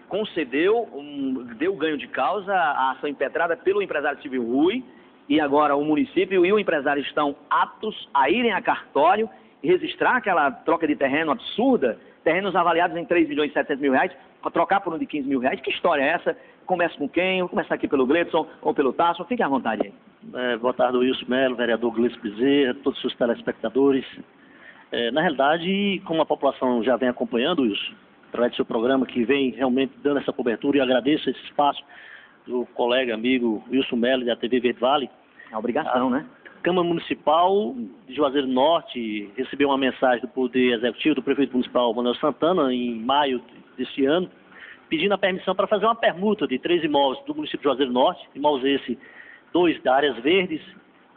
concedeu, deu ganho de causa à ação impetrada pelo empresário Silvio Rui, e agora o município e o empresário estão aptos a irem a cartório e registrar aquela troca de terreno absurda, terrenos avaliados em 3 milhões e 700 mil reais, para trocar por um de 15 mil reais. Que história é essa? Começa com quem? Vou começar aqui pelo Gleidson ou pelo Tasso. Fique à vontade aí. Boa tarde, Wilson Melo, vereador Gleidson Bezerra, todos os seus telespectadores. Na realidade, como a população já vem acompanhando, Wilson, através do seu programa, que vem realmente dando essa cobertura, e agradeço esse espaço do colega, amigo Wilson Melo, da TV Verde Vale. É obrigação, né? A Câmara Municipal de Juazeiro do Norte recebeu uma mensagem do Poder Executivo do Prefeito Municipal Manuel Santana, em maio deste ano, pedindo a permissão para fazer uma permuta de 3 imóveis do município de Juazeiro do Norte, imóveis esse, 2 da áreas verdes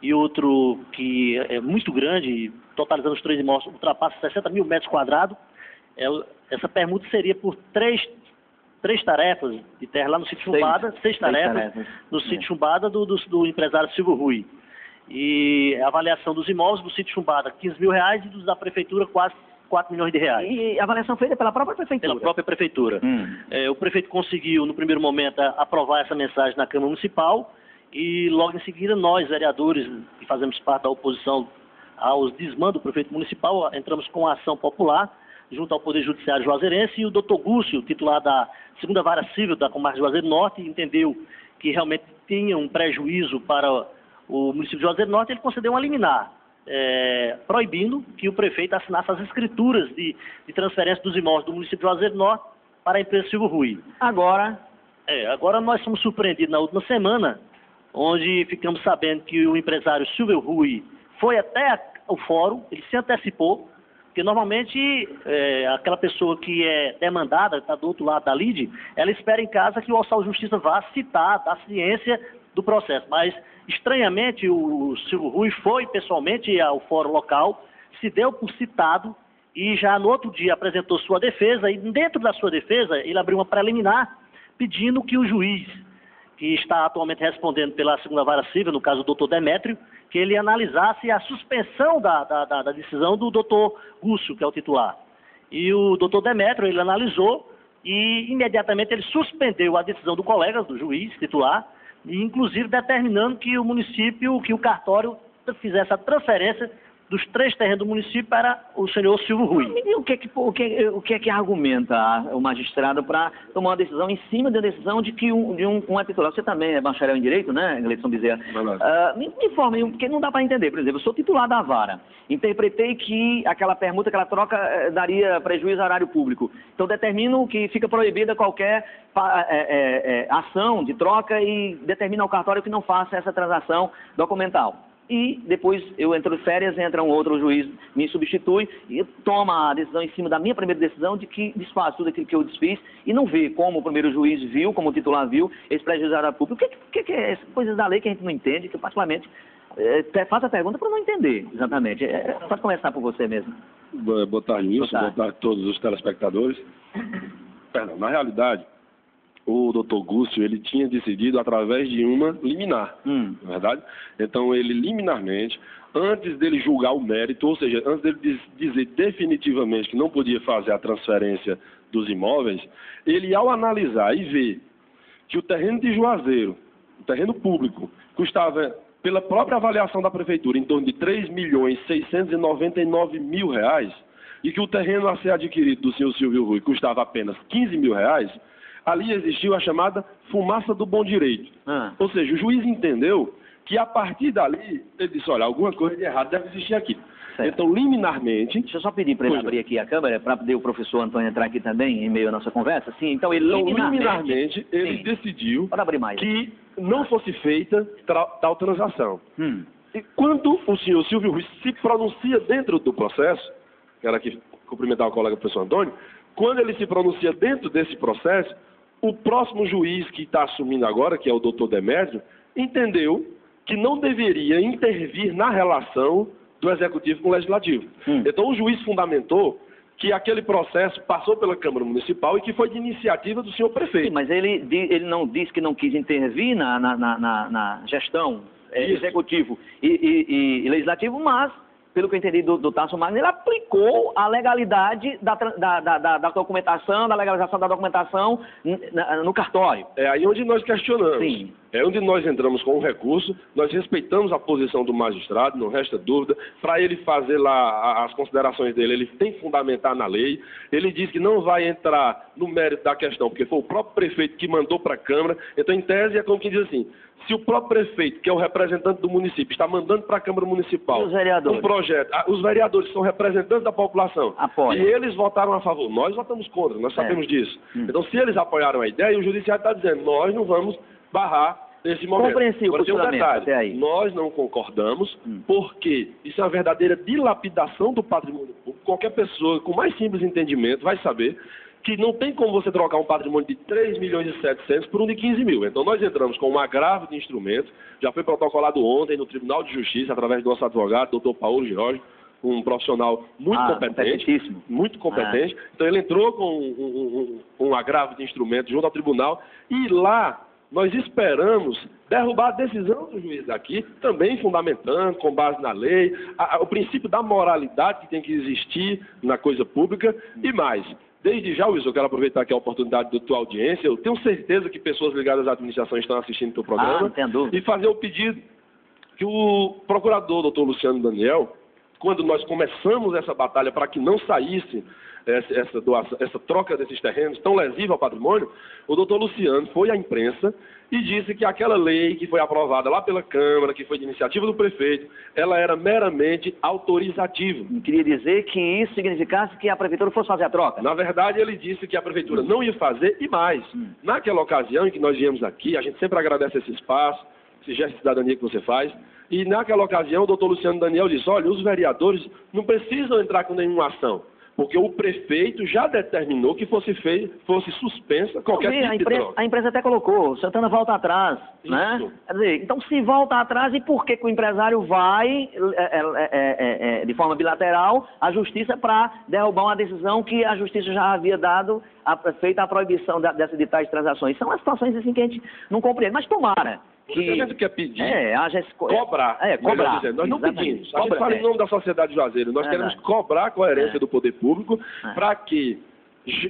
e outro que é muito grande, totalizando os 3 imóveis, ultrapassa 60 mil metros quadrados. Essa permuta seria por três tarefas de terra lá no sítio Chumbada, 6 tarefas no sítio Chumbada do empresário Silvio Rui. E a avaliação dos imóveis do sítio Chumbada, 15 mil reais, e dos da prefeitura, quase 4 milhões de reais. E a avaliação feita pela própria prefeitura? Pela própria prefeitura. O prefeito conseguiu, no primeiro momento, aprovar essa mensagem na Câmara Municipal, e logo em seguida nós, vereadores, que fazemos parte da oposição aos desmandos do prefeito municipal, entramos com a ação popular, junto ao Poder Judiciário Juazeirense, e o doutor Gúcio, titular da 2ª Vara Civil da Comarca de Juazeiro do Norte, entendeu que realmente tinha um prejuízo para o município de Juazeiro do Norte. Ele concedeu uma liminar, proibindo que o prefeito assinasse as escrituras de transferência dos imóveis do município de Juazeiro do Norte para a empresa Silvio Rui. Agora Nós fomos surpreendidos na última semana, onde ficamos sabendo que o empresário Silvio Rui foi até o fórum, ele se antecipou, porque normalmente aquela pessoa que é demandada, está do outro lado da lide, ela espera em casa que o Oficial de Justiça vá citar, dar ciência do processo. Mas, estranhamente, o Silvio Rui foi pessoalmente ao fórum local, se deu por citado e já no outro dia apresentou sua defesa, e dentro da sua defesa ele abriu uma preliminar pedindo que o juiz, que está atualmente respondendo pela 2ª Vara Civil, no caso o doutor Demétrio, que ele analisasse a suspensão da decisão do doutor Gúcio, que é o titular. E o doutor Demétrio, ele analisou e imediatamente ele suspendeu a decisão do colega, do juiz titular, e inclusive determinando que o município, que o cartório fizesse a transferência dos 3 terrenos do município para o senhor Silvio Rui. E o que é que argumenta o magistrado para tomar uma decisão em cima da decisão de que um é titular? Você também é bacharel em Direito, né, Gleidson Bezerra? Me informe, porque não dá para entender. Por exemplo, eu sou titular da vara, interpretei que aquela permuta, aquela troca daria prejuízo ao erário público. Então determino que fica proibida qualquer ação de troca e determina ao cartório que não faça essa transação documental. E depois eu entro de férias, entra um outro juiz, me substitui e toma a decisão em cima da minha primeira decisão de que desfaz tudo aquilo que eu desfiz e não vê como o primeiro juiz viu, como o titular viu, esse prejuízo ao público. O que é essas coisas da lei que a gente não entende, que eu particularmente faço a pergunta para não entender exatamente. Pode começar por você mesmo. Boa tarde, Wilson. Boa tarde a todos os telespectadores. Perdão, na realidade, o doutor Gúcio, ele tinha decidido através de uma liminar, não é verdade? Então, ele liminarmente, antes dele julgar o mérito, ou seja, antes dele dizer definitivamente que não podia fazer a transferência dos imóveis, ele, ao analisar e ver que o terreno de Juazeiro, o terreno público, custava, pela própria avaliação da prefeitura, em torno de 3.699.000 reais, e que o terreno a ser adquirido do senhor Silvio Rui custava apenas 15 mil reais, ali existiu a chamada fumaça do bom direito. Ou seja, o juiz entendeu que a partir dali, ele disse, olha, alguma coisa de errado deve existir aqui. Certo. Então, liminarmente... Deixa eu só pedir para ele abrir aqui a câmera, para poder o professor Antônio entrar aqui também, em meio à nossa conversa. Sim, então ele liminarmente ele decidiu que não fosse feita tal transação. E quando o senhor Silvio Rui se pronuncia dentro do processo, quero aqui cumprimentar o colega professor Antônio, quando ele se pronuncia dentro desse processo, o próximo juiz que está assumindo agora, que é o doutor Demétrio, entendeu que não deveria intervir na relação do Executivo com o Legislativo. Então o juiz fundamentou que aquele processo passou pela Câmara Municipal e que foi de iniciativa do senhor prefeito. Sim, mas ele não disse que não quis intervir na gestão Executivo e Legislativo, mas pelo que eu entendi do Tasso Magno, ele aplicou a legalidade da documentação, da legalização da documentação no cartório. É aí onde nós questionamos. Sim. É onde nós entramos com um recurso, nós respeitamos a posição do magistrado, não resta dúvida. Para ele fazer lá as considerações dele, ele tem que fundamentar na lei. Ele diz que não vai entrar no mérito da questão, porque foi o próprio prefeito que mandou para a Câmara. Então, em tese, é como quem diz assim, se o próprio prefeito, que é o representante do município, está mandando para a Câmara Municipal um projeto, os vereadores são representantes da população, apoia. E eles votaram a favor, nós votamos contra, nós sabemos disso. Então, se eles apoiaram a ideia, o Judiciário está dizendo, nós não vamos barrar nesse momento. Compreensível, agora tem um detalhe, até aí. nós não concordamos, porque isso é uma verdadeira dilapidação do patrimônio público. Qualquer pessoa com mais simples entendimento vai saber que não tem como você trocar um patrimônio de 3 milhões e 700 por um de 15 mil. Então nós entramos com um agravo de instrumentos, já foi protocolado ontem no Tribunal de Justiça, através do nosso advogado, doutor Paulo Jorge, um profissional muito competente, muito competente. Então ele entrou com um agravo de instrumentos junto ao tribunal e lá nós esperamos derrubar a decisão do juiz daqui, também fundamentando, com base na lei, o princípio da moralidade que tem que existir na coisa pública e mais. Desde já, Wilson, eu quero aproveitar aqui a oportunidade da tua audiência. Eu tenho certeza que pessoas ligadas à administração estão assistindo o teu programa. E fazer o pedido que o procurador, doutor Luciano Daniel, quando nós começamos essa batalha para que não saísse essa troca desses terrenos tão lesiva ao patrimônio, o doutor Luciano foi à imprensa e disse que aquela lei que foi aprovada lá pela Câmara, que foi de iniciativa do prefeito, ela era meramente autorizativa. Queria dizer que isso significasse que a prefeitura fosse fazer a troca? Na verdade, ele disse que a prefeitura não ia fazer e mais. Naquela ocasião em que nós viemos aqui, a gente sempre agradece esse espaço, esse gesto de cidadania que você faz, e naquela ocasião o doutor Luciano Daniel disse, olha, os vereadores não precisam entrar com nenhuma ação, porque o prefeito já determinou que fosse suspensa qualquer tipo de troca. A empresa até colocou, Santana volta atrás, né? Quer dizer, então se volta atrás, e por que o empresário vai, de forma bilateral, à justiça para derrubar uma decisão que a justiça já havia dado, feita a proibição de tais transações? São as situações assim que a gente não compreende, mas tomara. O que a gente quer pedir, cobrar. Cobrar. Nós não pedimos. A gente fala em nome da sociedade juazeira. Nós queremos cobrar a coerência do poder público para que,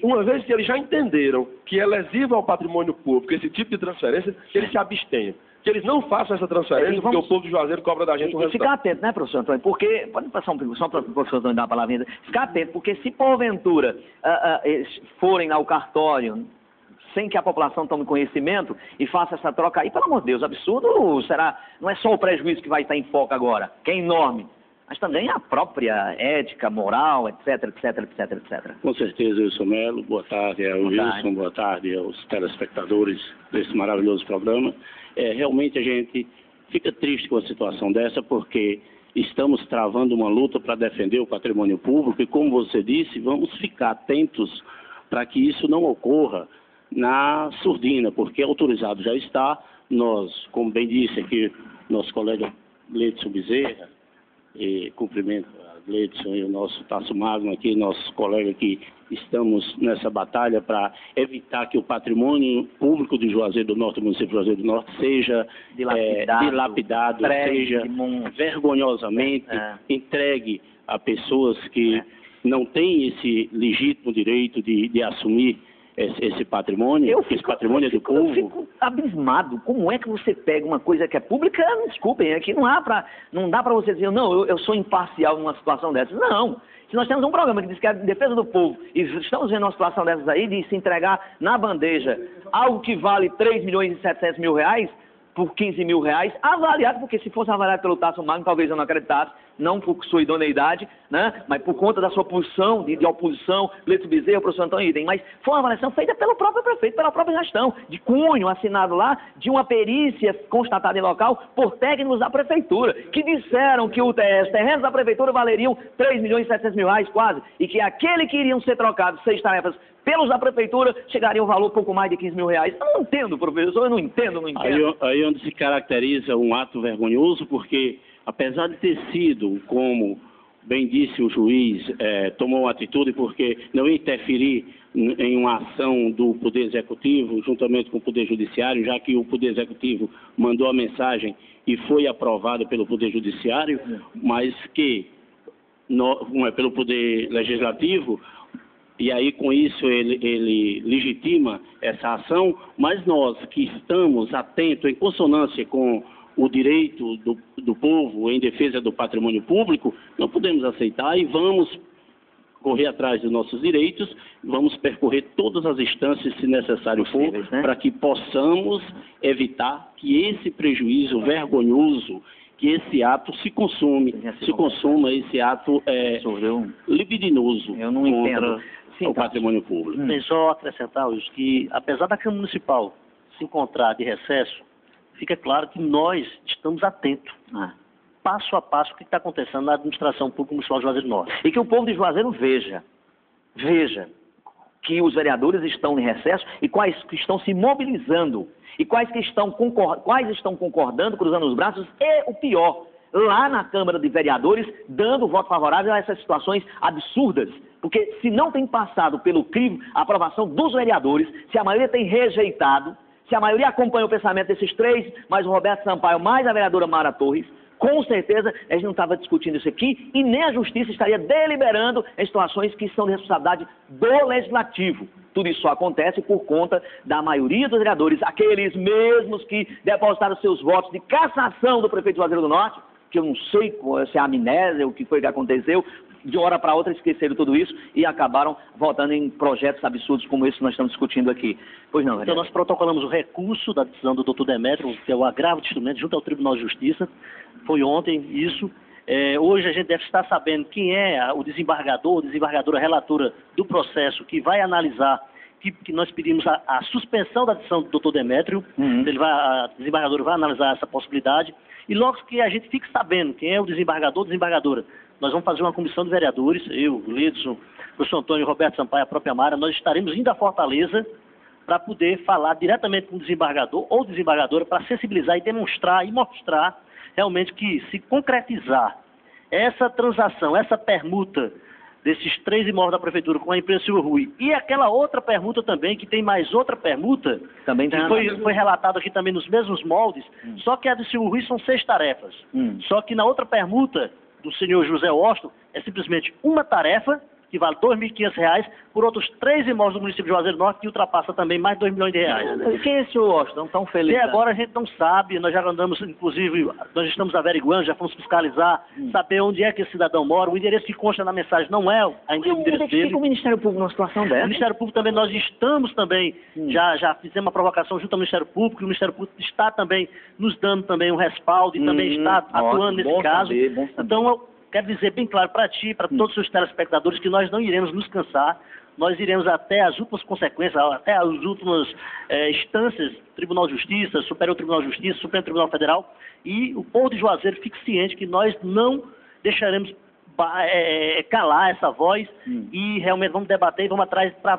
uma vez que eles já entenderam que é lesivo ao patrimônio público esse tipo de transferência, que eles se abstenham. Que eles não façam essa transferência, porque o povo de Juazeiro cobra da gente o resultado. Ficar atento, né, professor Antônio? Porque, pode passar só para o professor Antônio dar a palavrinha. Ficar atento, porque se porventura eles forem ao cartório sem que a população tome conhecimento e faça essa troca aí, pelo amor de Deus, absurdo, não é só o prejuízo que vai estar em foco agora, que é enorme, mas também a própria ética, moral, etc, etc, etc, etc. Com certeza, Wilson Melo, boa tarde ao Wilson, boa tarde aos telespectadores desse maravilhoso programa. Realmente a gente fica triste com a situação dessa, porque estamos travando uma luta para defender o patrimônio público e, como você disse, vamos ficar atentos para que isso não ocorra na surdina, porque autorizado já está. Nós, como bem disse aqui, nosso colega Gleidson Bezerra, e cumprimento a Gleidson e o nosso Tasso Magno aqui, nosso colega que estamos nessa batalha para evitar que o patrimônio público de Juazeiro do Norte, do município de Juazeiro do Norte, seja dilapidado, seja vergonhosamente entregue a pessoas que não têm esse legítimo direito de assumir esse patrimônio, esse patrimônio do povo. Eu fico abismado. Como é que você pega uma coisa que é pública? Desculpem, aqui não dá para você dizer, não, eu sou imparcial numa situação dessas. Não. Se nós temos um programa que diz que é a defesa do povo e estamos vendo uma situação dessas aí, de se entregar na bandeja algo que vale 3 milhões e 700 mil reais por 15 mil reais, avaliado, porque se fosse avaliado pelo Tasso Magno, talvez eu não acreditasse, não por sua idoneidade, né, mas por conta da sua posição de oposição, Gleidson Bezerra, o professor Antônio Idem, mas foi uma avaliação feita pelo próprio prefeito, pela própria gestão, de cunho assinado lá, de uma perícia constatada em local por técnicos da prefeitura, que disseram que os terrenos da prefeitura valeriam 3 milhões e 700 mil reais quase, e que aquele que iriam ser trocados 6 tarefas pelos da prefeitura chegaria a um valor pouco mais de 15 mil reais. Eu não entendo, professor, eu não entendo. Aí onde se caracteriza um ato vergonhoso, porque apesar de ter sido, como bem disse o juiz, tomou uma atitude porque não interferir em uma ação do Poder Executivo, juntamente com o Poder Judiciário, já que o Poder Executivo mandou a mensagem e foi aprovada pelo Poder Judiciário, mas que pelo Poder Legislativo, e aí com isso ele legitima essa ação, mas nós que estamos atentos, em consonância com o direito do povo em defesa do patrimônio público, não podemos aceitar e vamos correr atrás dos nossos direitos, vamos percorrer todas as instâncias, se necessário for, né? Para que possamos evitar que esse prejuízo vergonhoso, que esse ato se consuma esse ato libidinoso contra o patrimônio público. Tem só acrescentar, Luiz, que apesar da Câmara Municipal se encontrar de recesso, fica claro que nós estamos atentos, passo a passo, o que está acontecendo na administração pública municipal de Juazeiro do Norte. E que o povo de Juazeiro veja que os vereadores estão em recesso e quais que estão se mobilizando e quais estão concordando, cruzando os braços e o pior, lá na Câmara de Vereadores, dando voto favorável a essas situações absurdas. Porque se não tem passado pelo crivo a aprovação dos vereadores, se a maioria tem rejeitado, se a maioria acompanha o pensamento desses três, mais o Roberto Sampaio, mais a vereadora Mara Torres, com certeza a gente não estava discutindo isso aqui e nem a Justiça estaria deliberando em situações que são de responsabilidade do Legislativo. Tudo isso só acontece por conta da maioria dos vereadores, aqueles mesmos que depositaram seus votos de cassação do prefeito de Juazeiro do Norte, que eu não sei se é amnésia, o que foi que aconteceu, de uma hora para outra esqueceram tudo isso e acabaram votando em projetos absurdos como esse que nós estamos discutindo aqui. Pois não, Então nós protocolamos o recurso da decisão do Dr. Demétrio, que é o agravo de instrumento, junto ao Tribunal de Justiça. Foi ontem isso. Hoje a gente deve estar sabendo quem é o desembargador, desembargadora relatora do processo que vai analisar, que nós pedimos a suspensão da decisão do Dr. Demétrio. A desembargadora vai analisar essa possibilidade. E logo que a gente fique sabendo quem é o desembargador, desembargadora, nós vamos fazer uma comissão de vereadores, eu, o Gledson, o professor Antônio, Roberto Sampaio, a própria Mara, nós estaremos indo à Fortaleza para poder falar diretamente com o desembargador ou desembargadora para sensibilizar e demonstrar e mostrar realmente que se concretizar essa transação, essa permuta desses 3 imóveis da Prefeitura com a empresa Silvio Rui e aquela outra permuta também, que tem mais outra permuta, também que foi relatado aqui também nos mesmos moldes, só que a de Silvio Rui são 6 tarefas. Só que na outra permuta do senhor José Washington é simplesmente uma tarefa que vale R$ 2.500 por outros 3 imóveis do município de Juazeiro do Norte, que ultrapassa também mais de R$ 2 milhões. Quem é esse senhor Washington tão feliz? Até agora a gente não sabe, nós já andamos, inclusive, nós estamos averiguando, já fomos fiscalizar, saber onde é que esse cidadão mora. O endereço que consta na mensagem não é ainda o endereço dele. Fica o Ministério Público numa situação dessa? O Ministério Público também, nós estamos também, já fizemos uma provocação junto ao Ministério Público, e o Ministério Público está também nos dando também um respaldo e também está atuando nesse caso. Então, quero dizer bem claro para ti, para todos os seus telespectadores, que nós não iremos nos cansar, nós iremos até as últimas consequências, até as últimas instâncias, Tribunal de Justiça, Superior Tribunal de Justiça, Supremo Tribunal Federal, e o povo de Juazeiro fique ciente que nós não deixaremos calar essa voz e realmente vamos debater e vamos atrás para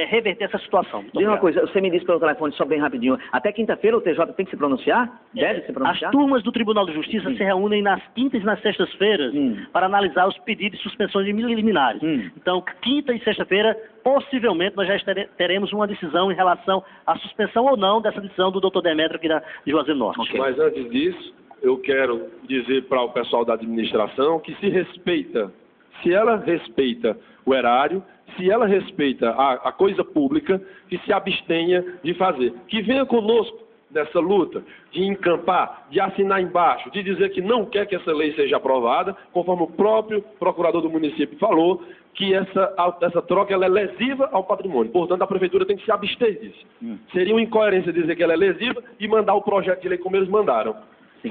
reverter essa situação. Diz uma coisa, você me disse pelo telefone, só bem rapidinho, até quinta-feira o TJ tem que se pronunciar? Deve se pronunciar? As turmas do Tribunal de Justiça se reúnem nas quintas e nas sextas-feiras para analisar os pedidos de suspensão de liminares. Então, quinta e sexta-feira, possivelmente, nós já teremos uma decisão em relação à suspensão ou não dessa decisão do Dr. Demétrio aqui de Juazeiro do Norte. Okay. Mas antes disso, eu quero dizer para o pessoal da administração que se ela respeita o erário, se ela respeita a coisa pública, que se abstenha de fazer. Que venha conosco nessa luta de encampar, de assinar embaixo, de dizer que não quer que essa lei seja aprovada, conforme o próprio procurador do município falou, que essa troca ela é lesiva ao patrimônio. Portanto, a prefeitura tem que se abster disso. Seria uma incoerência dizer que ela é lesiva e mandar o projeto de lei como eles mandaram.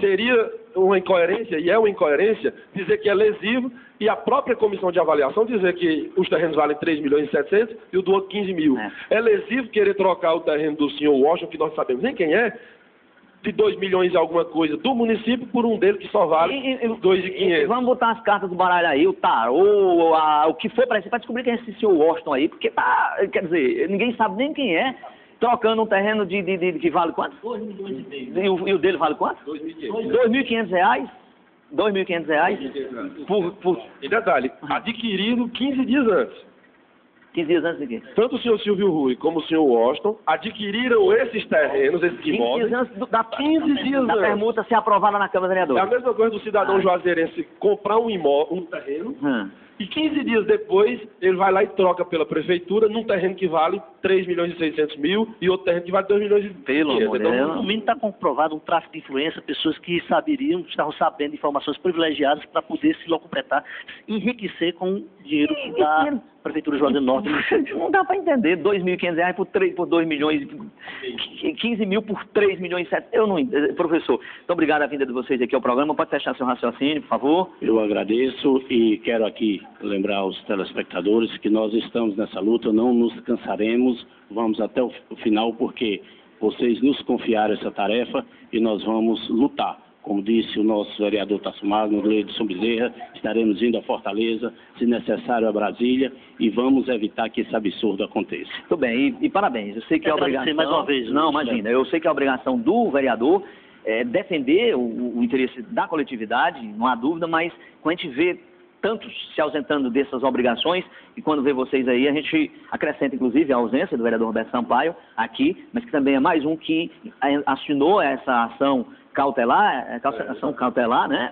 Seria uma incoerência, e é uma incoerência, dizer que é lesivo e a própria comissão de avaliação dizer que os terrenos valem 3 milhões e 700 e o do outro 15 mil. É lesivo querer trocar o terreno do senhor Washington, que nós sabemos nem quem é, de 2 milhões e alguma coisa do município por um dele que só vale 2.500. Vamos botar as cartas do baralho aí, o tarô, o que for para descobrir quem é esse senhor Washington aí, porque quer dizer, ninguém sabe nem quem é. Trocando um terreno que vale quanto? 2 milhões e meio. E o dele vale quanto? 2.500 reais? 2.500 reais? E detalhe, adquirido 15 dias antes. 15 dias antes de quê? Tanto o senhor Silvio Rui como o senhor Washington adquiriram esses terrenos, esses 15 imóveis. dias antes da 15 dias da antes. permuta ser aprovada na Câmara Vereadora. É a mesma coisa do cidadão juazeirense comprar um imóvel, um terreno, e 15 dias depois ele vai lá e troca pela prefeitura num terreno que vale 3 milhões e 600 mil e outro terreno que vale 2 milhões e 500. Então, no mínimo está comprovado um tráfico de influência, pessoas que estavam sabendo de informações privilegiadas para poder se locupletar, enriquecer com o dinheiro da Prefeitura Juazeiro do Norte. Não dá para entender, R$2.500 por 2 milhões, 15 mil por 3 milhões e 7. Eu não entendo. Professor, muito obrigado a vinda de vocês aqui ao programa. Pode fechar seu raciocínio, por favor? Eu agradeço e quero aqui lembrar aos telespectadores que nós estamos nessa luta, não nos cansaremos, vamos até o final, porque vocês nos confiaram essa tarefa e nós vamos lutar. Como disse o nosso vereador Tasso Magno, Gleidson Bezerra, estaremos indo a Fortaleza, se necessário a Brasília, e vamos evitar que esse absurdo aconteça. Muito bem, e parabéns. Eu sei que é obrigação... mais uma vez. Não, imagina, eu sei que é obrigação do vereador defender o interesse da coletividade, não há dúvida, mas quando a gente vê tantos se ausentando dessas obrigações, e quando vê vocês aí, a gente acrescenta, inclusive, a ausência do vereador Roberto Sampaio aqui, mas que também é mais um que assinou essa ação cautelar, ação cautelar, né?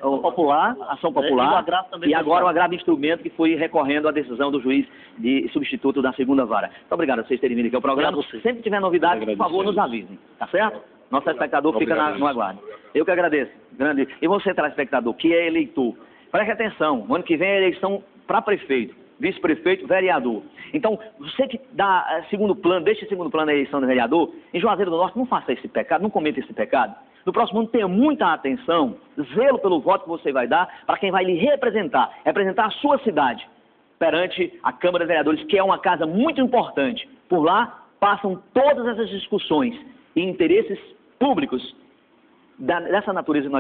Ação popular, e agora o agravo instrumento que foi recorrendo à decisão do juiz de substituto da segunda vara. Muito obrigado a vocês terem vindo aqui ao programa. Se sempre tiver novidade, por favor, nos avisem, tá certo? Nosso telespectador fica no aguardo. Eu que agradeço. Grande. E você, telespectador, que é eleitor, preste atenção, o ano que vem é eleição para prefeito, vice-prefeito, vereador. Então, você que dá segundo plano, deixa segundo plano a eleição do vereador, em Juazeiro do Norte, não faça esse pecado, não cometa esse pecado. No próximo ano, tenha muita atenção, zelo pelo voto que você vai dar para quem vai lhe representar a sua cidade perante a Câmara de Vereadores, que é uma casa muito importante. Por lá passam todas essas discussões e interesses públicos dessa natureza que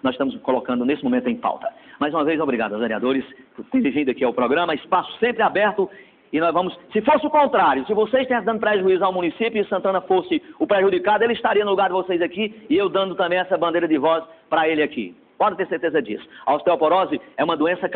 nós estamos colocando nesse momento em pauta. Mais uma vez, obrigado aos vereadores por terem vindo aqui ao programa, espaço sempre aberto, e nós vamos, se fosse o contrário, se vocês estivessem dando prejuízo ao município e Santana fosse o prejudicado, ele estaria no lugar de vocês aqui, e eu dando também essa bandeira de voz para ele aqui. Pode ter certeza disso. A osteoporose é uma doença